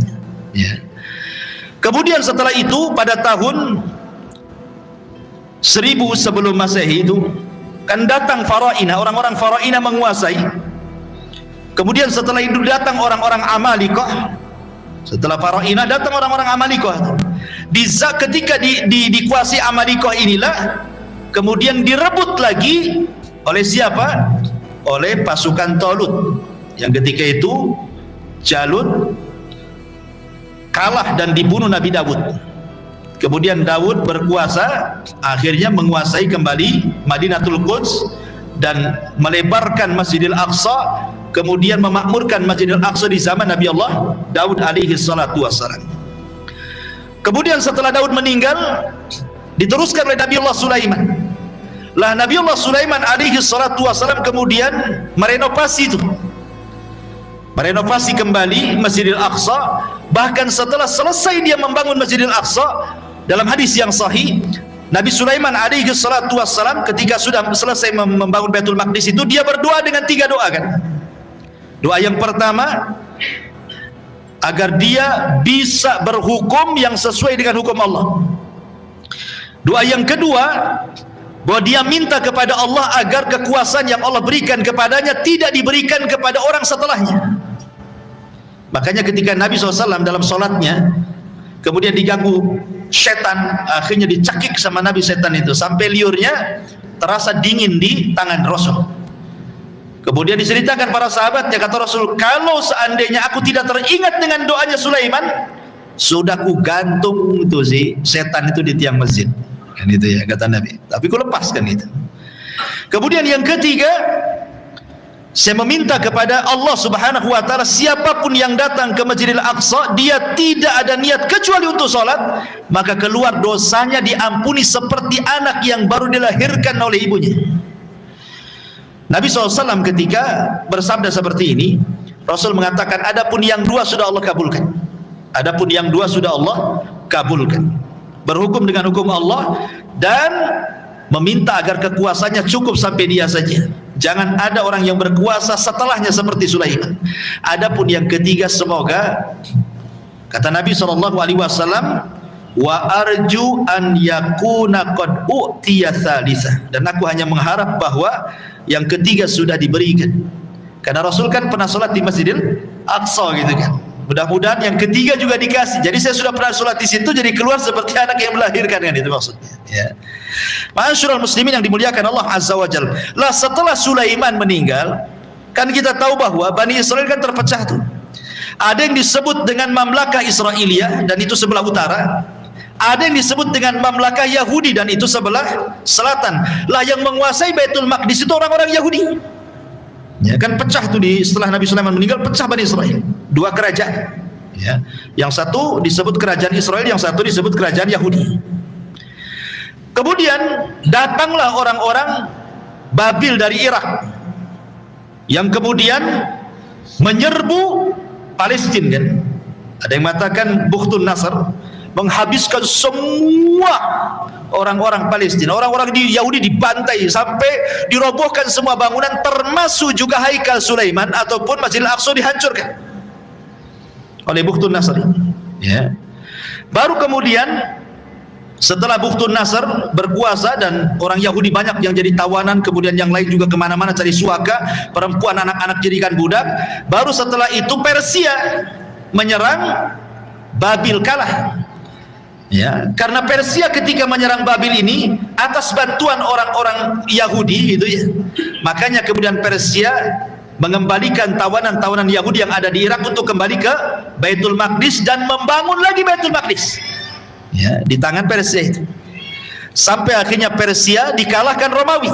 Ya. Kemudian setelah itu pada tahun 1000 sebelum Masehi itu kan datang Faraina, orang-orang Faraina menguasai. Kemudian setelah itu datang orang-orang Amalikah. Setelah Faraina datang orang-orang Amalikah. Ketika dikuasai Amalikah inilah kemudian direbut lagi oleh siapa? Oleh pasukan Talut, yang ketika itu Jalut kalah dan dibunuh Nabi Daud. Kemudian Daud berkuasa, akhirnya menguasai kembali Madinatul Quds dan melebarkan Masjidil Aqsa, kemudian memakmurkan Masjidil Aqsa di zaman Nabi Allah Daud alaihi salatu wassalam. Kemudian setelah Daud meninggal, diteruskan oleh Nabi Allah Sulaiman. Lah Nabi Allah Sulaiman alaihi salatu wassalam kemudian merenovasi itu, merenovasi kembali Masjidil Aqsa. Bahkan setelah selesai dia membangun Masjidil Aqsa, dalam hadis yang sahih Nabi Sulaiman alaihi salatu wassalam ketika sudah selesai membangun Baitul Maqdis itu, dia berdoa dengan 3 doa kan. Doa yang pertama, agar dia bisa berhukum yang sesuai dengan hukum Allah. Doa yang kedua, bahwa dia minta kepada Allah agar kekuasaan yang Allah berikan kepadanya tidak diberikan kepada orang setelahnya. Makanya ketika Nabi SAW dalam sholatnya kemudian diganggu setan, akhirnya dicakik sama Nabi setan itu sampai liurnya terasa dingin di tangan Rasul. Kemudian diceritakan para sahabatnya, kata Rasul, kalau seandainya aku tidak teringat dengan doanya Sulaiman, sudah ku gantung itu si setan itu di tiang masjid. Kan itu ya kata Nabi. Tapi ku lepaskan itu. Kemudian yang ketiga, saya meminta kepada Allah Subhanahu wa taala, siapapun yang datang ke Masjidil Aqsa, dia tidak ada niat kecuali untuk sholat, maka keluar dosanya diampuni seperti anak yang baru dilahirkan oleh ibunya. Nabi SAW ketika bersabda seperti ini, Rasul mengatakan, adapun yang 2 sudah Allah kabulkan. Adapun yang 2 sudah Allah kabulkan. Berhukum dengan hukum Allah dan meminta agar kekuasaannya cukup sampai dia saja. Jangan ada orang yang berkuasa setelahnya seperti Sulaiman. Adapun yang ketiga, semoga, kata Nabi SAW, wa arju an yakuna qad u'tiya tsalitsah, dan aku hanya mengharap bahwa yang ketiga sudah diberikan. Karena Rasul kan pernah sholat di Masjidil Aqsa gitu kan. Mudah-mudahan yang ketiga juga dikasih. Jadi saya sudah pernah sholat di situ, jadi keluar seperti anak yang melahirkan, kan itu maksudnya. Ya. Ma'asyiral muslimin yang dimuliakan Allah Azza wa Jalla. Lah setelah Sulaiman meninggal, kan kita tahu bahwa Bani Israel kan terpecah tuh. Ada yang disebut dengan Mamlakah Israiliyah, dan itu sebelah utara. Ada yang disebut dengan Mamlakah Yahudi, dan itu sebelah selatan. Lah yang menguasai Baitul Maqdis itu orang-orang Yahudi. Ya kan pecah tuh setelah Nabi Sulaiman meninggal, pecah Bani Israel. 2 kerajaan. Ya. Yang satu disebut kerajaan Israel, yang satu disebut kerajaan Yahudi. Kemudian datanglah orang-orang Babil dari Irak yang kemudian menyerbu Palestina kan. Ada yang mengatakan Bukhtun Nasr, menghabiskan semua orang-orang Palestina. Orang-orang di Yahudi dibantai sampai dirobohkan semua bangunan, termasuk juga Haikal Sulaiman ataupun Masjidil Aqsa dihancurkan oleh Bukhtun Nasr. Ya. Baru kemudian setelah Bukhtun Nasr berkuasa dan orang Yahudi banyak yang jadi tawanan, kemudian yang lain juga kemana-mana cari suaka, perempuan anak-anak jadikan budak. Baru setelah itu Persia menyerang, Babil kalah. Ya, karena Persia ketika menyerang Babil ini atas bantuan orang-orang Yahudi gitu ya. Makanya kemudian Persia mengembalikan tawanan-tawanan Yahudi yang ada di Irak untuk kembali ke Baitul Maqdis dan membangun lagi Baitul Maqdis. Ya, di tangan Persia itu. Sampai akhirnya Persia dikalahkan Romawi.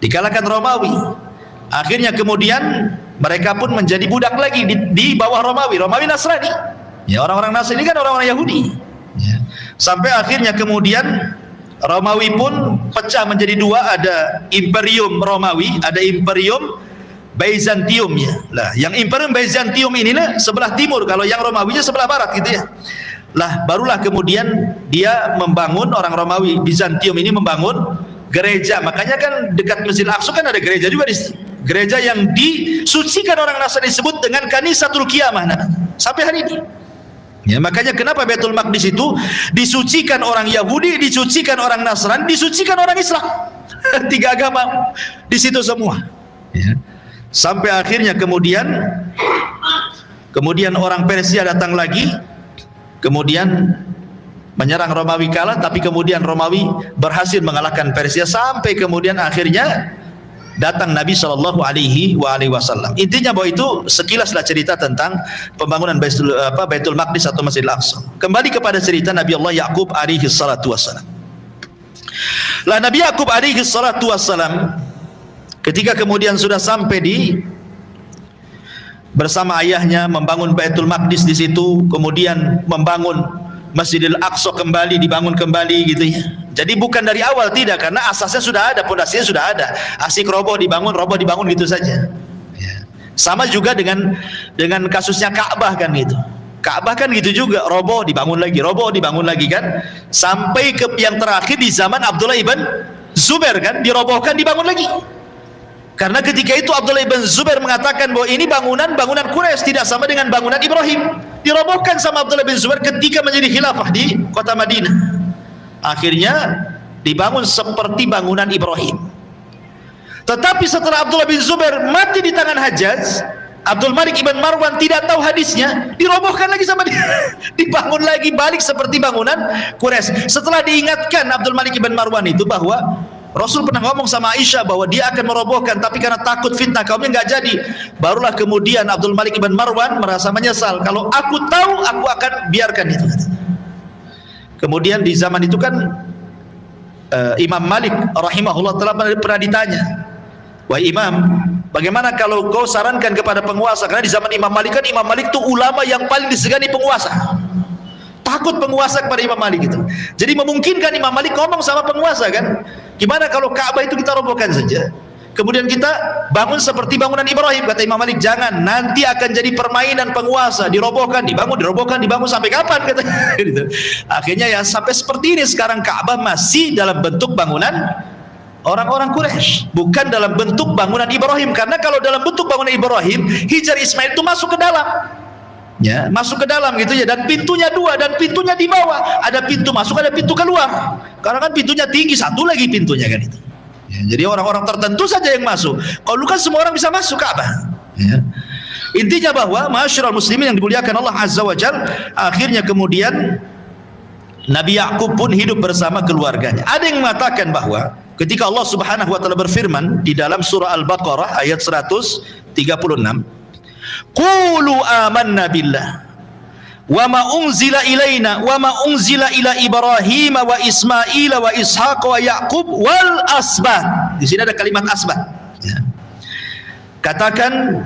Dikalahkan Romawi. Akhirnya kemudian mereka pun menjadi budak lagi di bawah Romawi. Romawi Nasrani. Ya, orang-orang Nasrani kan orang-orang Yahudi. Ya. Sampai akhirnya kemudian Romawi pun pecah menjadi 2, ada Imperium Romawi, ada Imperium Byzantium ya. Lah, yang Imperium Byzantium inilah sebelah timur, kalau yang Romawinya sebelah barat gitu ya. Lah, barulah kemudian dia membangun, orang Romawi Bizantium ini membangun gereja. Makanya kan dekat Masjid Al-Aqsa kan ada gereja juga di situ. Gereja yang disucikan orang Nasrani disebut dengan Kanisatul Qiyamah sampai hari ini. Ya, makanya kenapa Baitul Maqdis itu disucikan orang Yahudi, disucikan orang Nasrani, disucikan orang Islam. 3 agama di situ semua. Ya. Sampai akhirnya kemudian orang Persia datang lagi, kemudian menyerang Romawi kalah, tapi kemudian Romawi berhasil mengalahkan Persia sampai kemudian akhirnya datang Nabi SAW. Intinya bahwa itu sekilaslah cerita tentang pembangunan Baitul Maqdis atau Masjidil Aqsa. Kembali kepada cerita Nabi Allah Yaqub alaihi salatu wassalam. Lah Nabi Yaqub alaihi salatu wassalam ketika kemudian sudah sampai bersama ayahnya membangun Baitul Maqdis di situ, kemudian membangun Masjidil Aqsa kembali, dibangun kembali gitu ya. Jadi bukan dari awal, tidak, karena asasnya sudah ada, pondasinya sudah ada. Asik roboh dibangun gitu saja. Ya. Sama juga dengan kasusnya Ka'bah kan gitu. Ka'bah kan gitu juga, roboh dibangun lagi kan, sampai ke yang terakhir di zaman Abdullah ibn Zubair kan, dirobohkan dibangun lagi. Karena ketika itu Abdullah ibn Zubair mengatakan bahwa ini bangunan Quraisy, tidak sama dengan bangunan Ibrahim. Dirobohkan sama Abdullah ibn Zubair ketika menjadi khilafah di kota Madinah. Akhirnya dibangun seperti bangunan Ibrahim. Tetapi setelah Abdullah bin Zubair mati di tangan Hajjaj, Abdul Malik ibn Marwan tidak tahu hadisnya, dirobohkan lagi sama dia, dibangun lagi balik seperti bangunan Quraisy. Setelah diingatkan Abdul Malik ibn Marwan itu bahwa Rasul pernah ngomong sama Aisyah bahwa dia akan merobohkan, tapi karena takut fitnah kaumnya nggak jadi. Barulah kemudian Abdul Malik ibn Marwan merasa menyesal, kalau aku tahu aku akan biarkan itu. Kemudian di zaman itu kan Imam Malik rahimahullah telah pernah ditanya, wahai Imam, bagaimana kalau kau sarankan kepada penguasa? Karena di zaman Imam Malik kan, Imam Malik itu ulama yang paling disegani penguasa. Takut penguasa kepada Imam Malik itu. Jadi memungkinkan Imam Malik ngomong sama penguasa kan, gimana kalau Ka'bah itu kita robohkan saja, kemudian kita bangun seperti bangunan Ibrahim? Kata Imam Malik, jangan, nanti akan jadi permainan penguasa, dirobohkan, dibangun sampai kapan? Kata gitu. Akhirnya ya sampai seperti ini sekarang, Ka'bah masih dalam bentuk bangunan orang-orang Quraisy, bukan dalam bentuk bangunan Ibrahim. Karena kalau dalam bentuk bangunan Ibrahim, Hijar Ismail itu masuk ke dalam, ya, masuk ke dalam gitu ya, dan pintunya dua, dan pintunya di bawah, ada pintu masuk, ada pintu keluar. Karena kan pintunya tinggi, satu lagi pintunya kan itu. Ya, jadi orang-orang tertentu saja yang masuk. Kalau kan semua orang bisa masuk Ka'bah. Ya. Intinya bahwa ma'asyiral muslimin yang dimuliakan Allah Azza wa Jalla, akhirnya kemudian Nabi Yakub pun hidup bersama keluarganya. Ada yang mengatakan bahwa ketika Allah Subhanahu wa taala berfirman di dalam surah Al-Baqarah ayat 136, qulu amanna billah wa ma unzila ilaina wa ma unzila ila Ibrahim wa Ismail wa Ishaq wa Yaqub wal asbat. Di sini ada kalimat asbat. Ya. Katakan,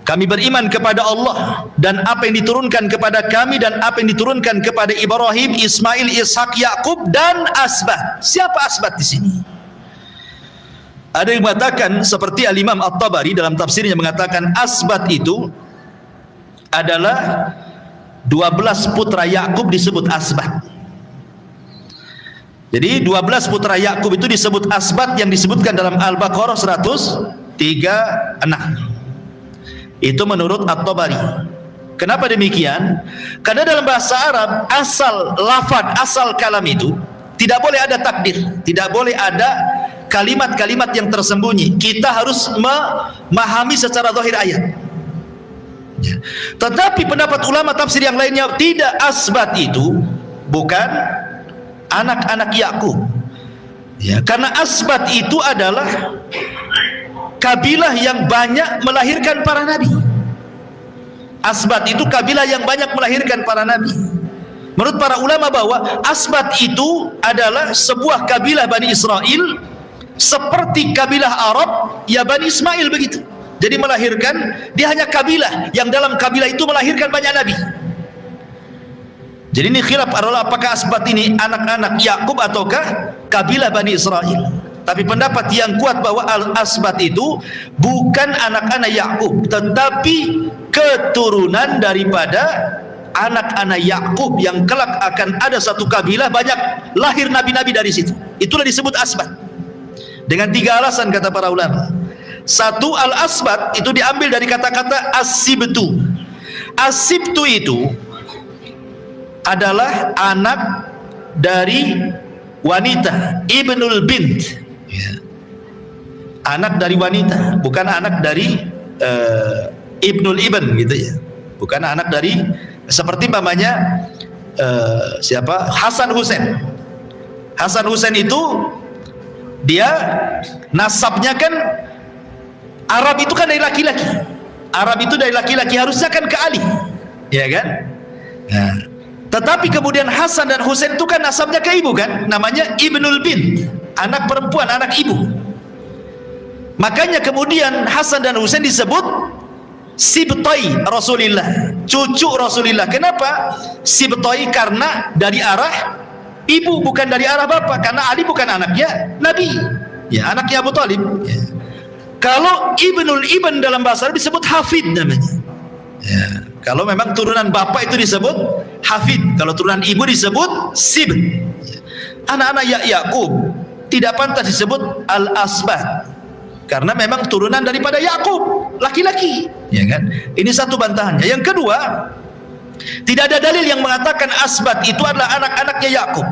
kami beriman kepada Allah dan apa yang diturunkan kepada kami dan apa yang diturunkan kepada Ibrahim, Ismail, Ishak, Yakub dan asbat. Siapa asbat di sini? Ada yang mengatakan seperti Al-Imam At-Tabari dalam tafsirnya mengatakan asbat itu adalah 12 putra Yakub disebut asbat. Jadi 12 putra Yakub itu disebut asbat yang disebutkan dalam Al-Baqarah 136. Itu menurut At-Tabari. Kenapa demikian? Karena dalam bahasa Arab asal lafaz, asal kalam itu tidak boleh ada takdir, tidak boleh ada kalimat-kalimat yang tersembunyi. Kita harus memahami secara zahir ayat. Ya. Tetapi pendapat ulama tafsir yang lainnya tidak, asbat itu bukan anak-anak Yakub. Ya, karena asbat itu adalah kabilah yang banyak melahirkan para nabi. Asbat itu kabilah yang banyak melahirkan para nabi. Menurut para ulama bahwa asbat itu adalah sebuah kabilah Bani Israel seperti kabilah Arab ya Bani Ismail begitu. Jadi melahirkan, dia hanya kabilah yang dalam kabilah itu melahirkan banyak nabi. Jadi ini khilaf adalah apakah asbat ini anak-anak Yakub ataukah kabilah Bani Israel. Tapi pendapat yang kuat bahwa al-asbat itu bukan anak-anak Yakub, tetapi keturunan daripada anak-anak Yakub yang kelak akan ada satu kabilah banyak lahir nabi-nabi dari situ. Itulah disebut asbat. Dengan 3 alasan kata para ulama. Satu, al-asbat itu diambil dari kata-kata as-sibtu. As-sibtu itu adalah anak dari wanita, ibnul bint. Ya. Anak dari wanita, bukan anak dari ibnul ibn gitu ya, bukan anak dari seperti namanya siapa, Hasan Husain. Hasan Husain itu dia nasabnya kan Arab, itu kan dari laki-laki. Arab itu dari laki-laki, harusnya kan ke Ali, ya kan? Nah, tetapi kemudian Hasan dan Husain itu kan nasabnya ke ibu kan, namanya ibnul bint, anak perempuan, anak ibu. Makanya kemudian Hasan dan Husain disebut sibtai Rasulullah, cucu Rasulullah. Kenapa sibtai? Karena dari arah ibu, bukan dari arah bapak. Karena Ali bukan anaknya Nabi, ya, anaknya Abu Talib, ya. Kalau ibnul ibn dalam bahasa Arab disebut hafid namanya, ya. Kalau memang turunan bapak itu disebut hafid, kalau turunan ibu disebut sib. Anak-anak Yakub tidak pantas disebut al-asbat, karena memang turunan daripada Yakub, laki-laki, ya kan? Ini satu bantahannya. Yang kedua, tidak ada dalil yang mengatakan asbat itu adalah anak-anaknya Yakub.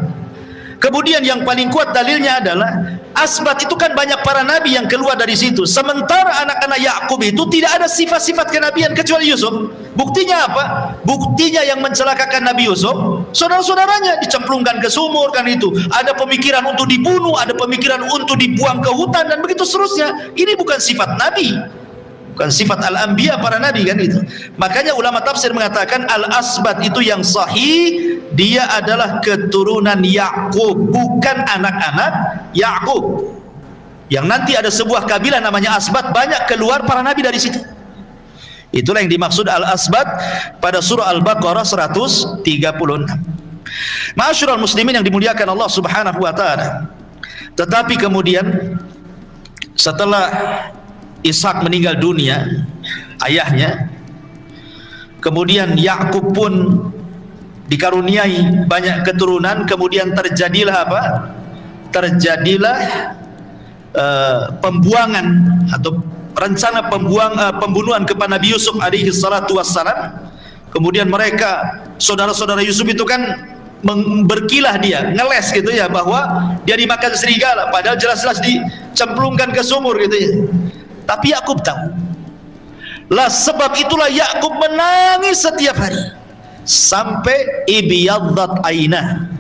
Kemudian yang paling kuat dalilnya adalah asbat itu kan banyak para nabi yang keluar dari situ. Sementara anak-anak Yakub itu tidak ada sifat-sifat kenabian kecuali Yusuf. Buktinya apa? Buktinya yang mencelakakan Nabi Yusuf, saudara-saudaranya dicemplungkan ke sumur kan itu. Ada pemikiran untuk dibunuh, ada pemikiran untuk dibuang ke hutan dan begitu seterusnya. Ini bukan sifat nabi, bukan sifat al-anbiya para nabi kan itu. Makanya ulama tafsir mengatakan al-asbat itu yang sahih, dia adalah keturunan Yakub, bukan anak-anak Yakub. Yang nanti ada sebuah kabilah namanya asbat, banyak keluar para nabi dari situ. Itulah yang dimaksud al-asbat pada surah Al-Baqarah 136. Ma'asyiral muslimin yang dimuliakan Allah Subhanahu wa taala. Tetapi kemudian setelah Ishak meninggal dunia, ayahnya, kemudian Yakub pun dikaruniai banyak keturunan. Kemudian terjadilah apa? Terjadilah pembuangan atau rencana pembunuhan kepada Nabi Yusuf alaihi salatu wassalam. Kemudian mereka, saudara-saudara Yusuf itu kan berkilah, dia ngeles gitu ya, bahwa dia dimakan serigala, padahal jelas-jelas dicemplungkan ke sumur gitu ya. Tapi Yakub tahu. Lah sebab itulah Yakub menangis setiap hari sampai ibiyaddat ainah,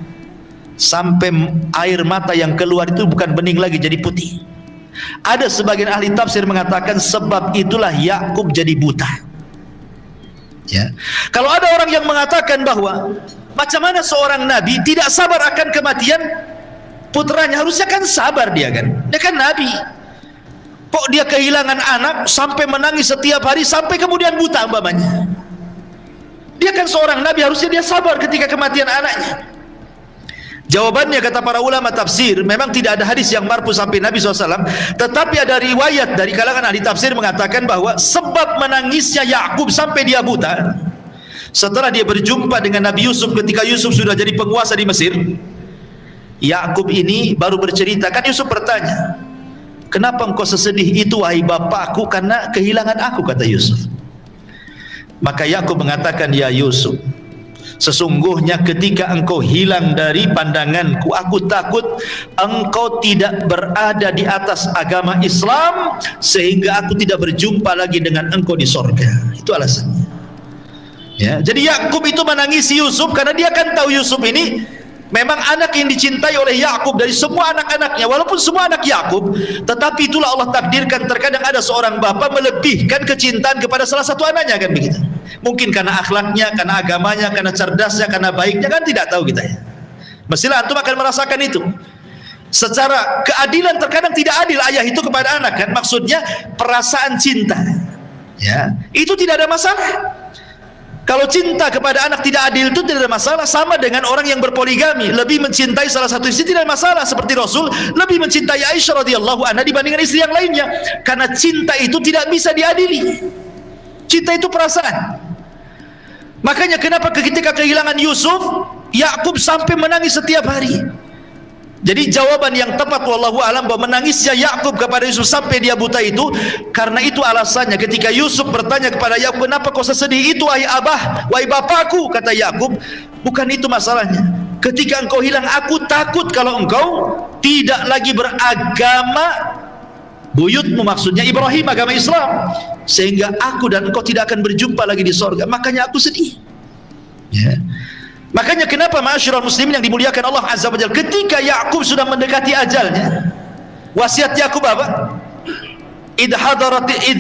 sampai air mata yang keluar itu bukan bening lagi, jadi putih. Ada sebagian ahli tafsir mengatakan sebab itulah Yakub jadi buta. Ya. Kalau ada orang yang mengatakan bahwa macam mana seorang nabi tidak sabar akan kematian putranya, harusnya kan sabar dia kan. Dia kan nabi. Kok dia kehilangan anak sampai menangis setiap hari sampai kemudian buta umpamanya? Dia kan seorang nabi, harusnya dia sabar ketika kematian anaknya. Jawabannya kata para ulama tafsir, memang tidak ada hadis yang marfu sampai Nabi SAW, tetapi ada riwayat dari kalangan ahli tafsir mengatakan bahwa sebab menangisnya Yakub sampai dia buta, setelah dia berjumpa dengan Nabi Yusuf ketika Yusuf sudah jadi penguasa di Mesir. Yakub ini baru bercerita, kan Yusuf bertanya, kenapa engkau sesedih itu wahai bapakku? Karena kehilangan aku, kata Yusuf. Maka Yakub mengatakan, ya Yusuf, sesungguhnya ketika engkau hilang dari pandanganku, aku takut engkau tidak berada di atas agama Islam sehingga aku tidak berjumpa lagi dengan engkau di sorga. Itu alasannya. Ya, jadi Yakub itu menangisi Yusuf karena dia kan tahu Yusuf ini memang anak yang dicintai oleh Yakub dari semua anak-anaknya. Walaupun semua anak Yakub, tetapi itulah Allah takdirkan terkadang ada seorang bapa melebihkan kecintaan kepada salah satu anaknya, kan begitu. Mungkin karena akhlaknya, karena agamanya, karena cerdasnya, karena baiknya, kan tidak tahu kita ya. Mestilah antum akan merasakan itu. Secara keadilan terkadang tidak adil ayah itu kepada anak, kan maksudnya perasaan cinta. Ya, itu tidak ada masalah. Kalau cinta kepada anak tidak adil itu tidak ada masalah. Sama dengan orang yang berpoligami, lebih mencintai salah satu istri tidak ada masalah. Seperti Rasul lebih mencintai Aisyah radhiyallahu anha dibandingkan istri yang lainnya, karena cinta itu tidak bisa diadili. Cinta itu perasaan. Makanya kenapa ketika kehilangan Yusuf, Yakub sampai menangis setiap hari. Jadi jawaban yang tepat wallahu alam bahwa menangisnya Yakub kepada Yusuf sampai dia buta itu karena itu alasannya. Ketika Yusuf bertanya kepada Yakub, kenapa kau sesedih itu wahai abah, wahai bapakku? Kata Yakub, bukan itu masalahnya. Ketika engkau hilang, aku takut kalau engkau tidak lagi beragama buyutmu, maksudnya Ibrahim, agama Islam, sehingga aku dan engkau tidak akan berjumpa lagi di sorga. Makanya aku sedih ya. Makanya kenapa ma'asyiral muslimin yang dimuliakan Allah Azza wa Jalla, ketika Yakub sudah mendekati ajalnya, wasiat Yakub apa? Idh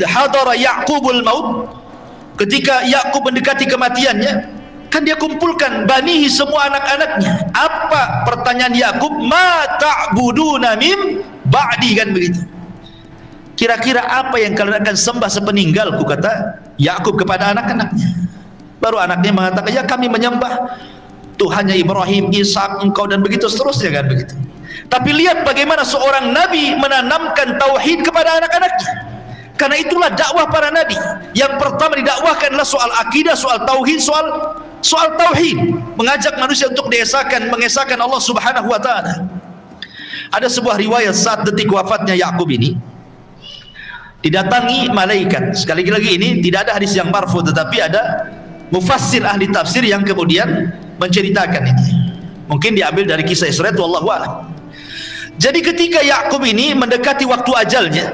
hadara Yaqubul maut, ketika Yakub mendekati kematiannya, kan dia kumpulkan banihi, semua anak-anaknya. Apa pertanyaan Yakub? Ma ta'buduna mim ba'di, kan begitu. Kira-kira apa yang kalian akan sembah sepeninggalku, kata Yakub kepada anak-anaknya. Baru anaknya mengatakan, ya kami menyembah Tuhannya Ibrahim, Ishak, engkau, dan begitu seterusnya, kan begitu. Tapi lihat bagaimana seorang nabi menanamkan tauhid kepada anak-anaknya. Karena itulah dakwah para nabi. Yang pertama didakwahkan adalah soal akidah, soal tauhid, soal tauhid, mengajak manusia untuk mengesahkan Allah Subhanahu wa taala. Ada sebuah riwayat saat detik wafatnya Yakub ini, didatangi malaikat. Sekali lagi ini tidak ada hadis yang marfu, tetapi ada mufassir ahli tafsir yang kemudian menceritakan ini. Mungkin diambil dari kisah Isra, wallahu a'lam. Jadi ketika Yakub ini mendekati waktu ajalnya,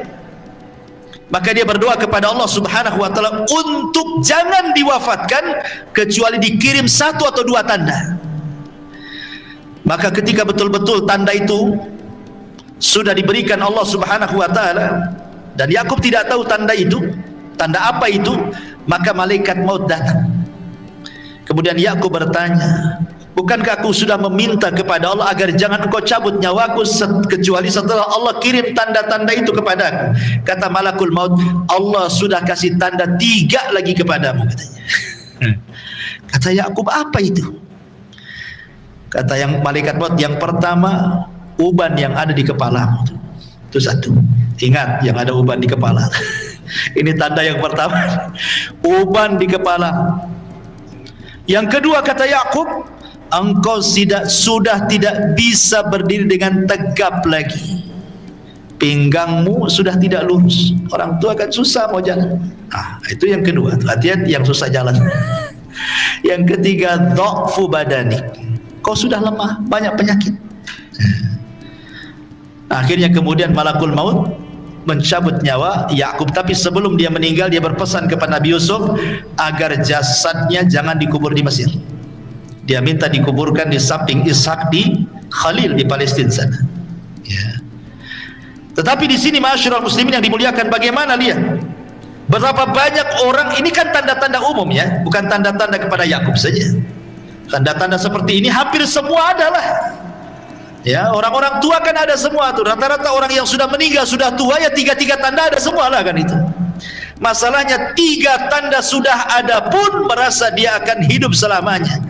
maka dia berdoa kepada Allah Subhanahu wa taala untuk jangan diwafatkan kecuali dikirim 1 atau 2 tanda. Maka ketika betul-betul tanda itu sudah diberikan Allah Subhanahu wa taala dan Yakub tidak tahu tanda itu, tanda apa itu, maka malaikat maut datang. Kemudian Yakub bertanya, bukankah aku sudah meminta kepada Allah agar jangan engkau cabut nyawaku kecuali setelah Allah kirim tanda-tanda itu kepadaku? Kata malakul maut, Allah sudah kasih tanda 3 lagi kepadamu, katanya. Kata Yakub, apa itu? Kata yang malaikat maut, yang pertama uban yang ada di kepalamu. Itu 1. Ingat, yang ada uban di kepala. Ini tanda yang pertama, uban di kepala. Yang kedua, kata Yakub, engkau sudah tidak bisa berdiri dengan tegap lagi. Pinggangmu sudah tidak lurus. Orang tua kan susah mau jalan. Itu yang kedua. Hati-hati yang susah jalan. Yang ketiga, dha'fu badanik. Kau sudah lemah, banyak penyakit. Akhirnya kemudian malakul maut mencabut nyawa Yakub, tapi sebelum dia meninggal dia berpesan kepada Nabi Yusuf agar jasadnya jangan dikubur di Mesir. Dia minta dikuburkan di samping Ishak di Khalil di Palestina sana. Ya. Tetapi di sini ma'asyiral muslimin yang dimuliakan, bagaimana lihat berapa banyak orang, ini kan tanda-tanda umum ya, bukan tanda-tanda kepada Yakub saja. Tanda-tanda seperti ini hampir semua adalah. Ya, orang-orang tua kan ada semua tuh. Rata-rata orang yang sudah meninggal, sudah tua ya 3 tanda ada semua lah kan itu. Masalahnya 3 tanda sudah ada pun merasa dia akan hidup selamanya.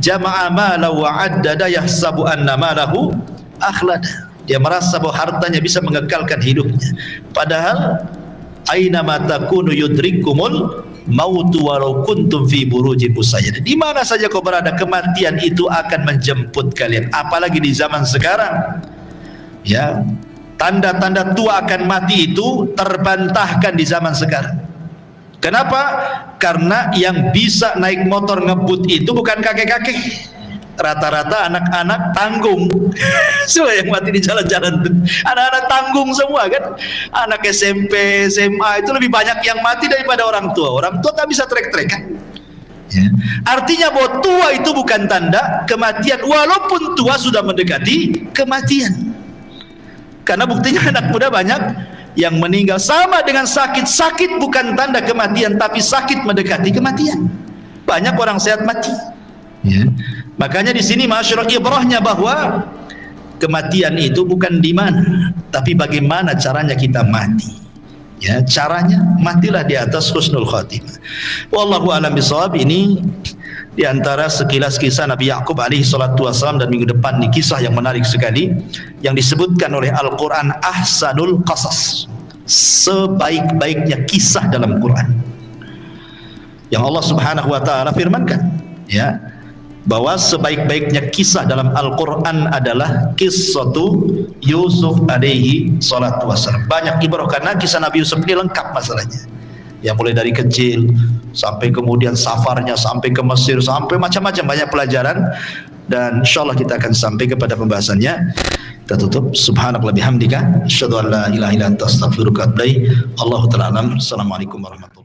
Jama'a malahu wa addada yahsabu anna malahu akhlada. Dia merasa bahwa hartanya bisa mengekalkan hidupnya. Padahal aina ma takunu yudrikumul mautu walau kuntum fi burujin musayyada. Di mana saja kau berada, kematian itu akan menjemput kalian. Apalagi di zaman sekarang. Ya, tanda-tanda tua akan mati itu terbantahkan di zaman sekarang. Kenapa? Karena yang bisa naik motor ngebut itu bukan kakek-kakek. Rata-rata anak-anak tanggung. Semua yang mati di jalan-jalan, anak-anak tanggung semua kan. Anak SMP, SMA itu lebih banyak yang mati daripada orang tua. Orang tua tak bisa trek-trek kan. Ya. Artinya bahwa tua itu bukan tanda kematian, walaupun tua sudah mendekati kematian. Karena buktinya anak muda banyak yang meninggal. Sama dengan sakit. Sakit bukan tanda kematian, tapi sakit mendekati kematian. Banyak orang sehat mati. Ya. Makanya di sini masyarakat ibrahnya bahwa kematian itu bukan di mana, tapi bagaimana caranya kita mati. Ya, caranya matilah di atas husnul khatimah. Wallahu a'lam bishawab. Ini di antara sekilas kisah Nabi Yakub alaihi salatu wasallam, dan minggu depan di kisah yang menarik sekali yang disebutkan oleh Al-Qur'an ahsanul qasas. Sebaik-baiknya kisah dalam Quran. Yang Allah Subhanahu wa taala firmankan, ya, bahwa sebaik-baiknya kisah dalam Al-Quran adalah kisatu Yusuf alaihi salatu wassalam. Banyak ibrah karena kisah Nabi Yusuf ini lengkap masalahnya. Ya, mulai dari kecil sampai kemudian safarnya sampai ke Mesir, sampai macam-macam banyak pelajaran, dan insyaallah kita akan sampai kepada pembahasannya. Kita tutup. Subhanallah bihamdika asyhadu an la ilaha illa anta astaghfiruka wa atubu ilaik. Allahu ta'ala alam. Assalamualaikum warahmatullahi wabarakatuh.